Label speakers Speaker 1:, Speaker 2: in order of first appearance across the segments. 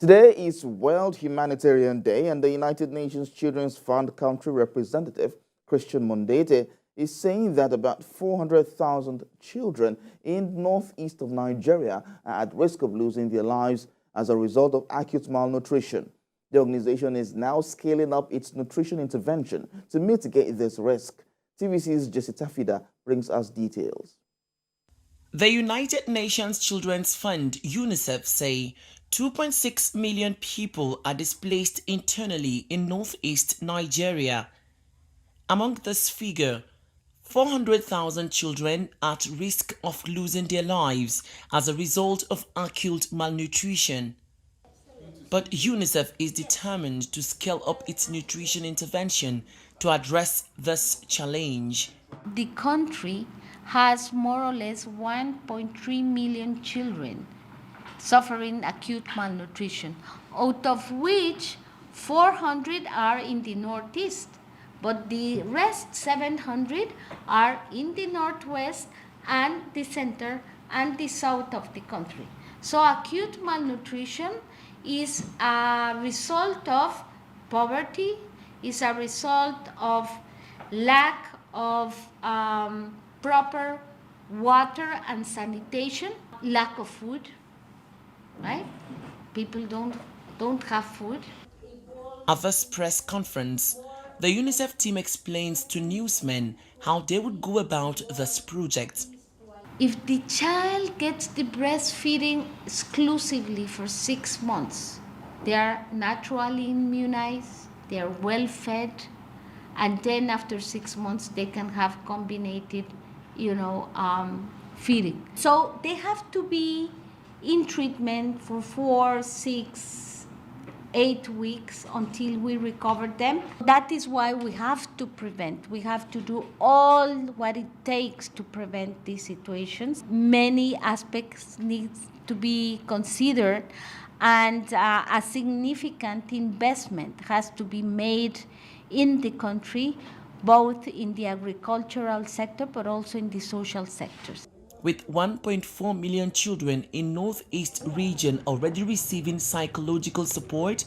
Speaker 1: Today is World Humanitarian Day, and the United Nations Children's Fund country representative, Christian Mondete, is saying that about 400,000 children in northeast of Nigeria are at risk of losing their lives as a result of acute malnutrition. The organization is now scaling up its nutrition intervention to mitigate this risk. TVC's Jessica Fida brings us details.
Speaker 2: The United Nations Children's Fund, UNICEF, say 2.6 million people are displaced internally in northeast Nigeria. Among this figure, 400,000 children are at risk of losing their lives as a result of acute malnutrition. But UNICEF is determined to scale up its nutrition intervention to address this challenge.
Speaker 3: The country has more or less 1.3 million children suffering acute malnutrition, out of which 400 are in the northeast, but the rest 700 are in the northwest and the center and the south of the country. So acute malnutrition is a result of poverty, is a result of lack of proper water and sanitation, lack of food, right? People don't have food.
Speaker 2: At this press conference, the UNICEF team explains to newsmen how they would go about this project.
Speaker 3: If the child gets the breastfeeding exclusively for 6 months, they are naturally immunized, they are well fed, and then after 6 months they can have combined feeding. So they have to be in treatment for 4, 6, 8 weeks until we recover them. That is why we have to prevent. We have to do all what it takes to prevent these situations. Many aspects need to be considered, and a significant investment has to be made in the country, both in the agricultural sector but also in the social sectors.
Speaker 2: With 1.4 million children in Northeast region already receiving psychological support,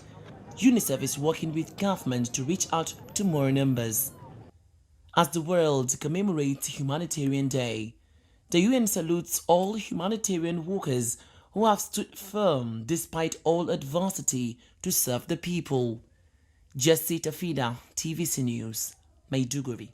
Speaker 2: UNICEF is working with government to reach out to more numbers. As the world commemorates Humanitarian Day, the UN salutes all humanitarian workers who have stood firm despite all adversity to serve the people. Jessica Fida, TVC News, Maiduguri.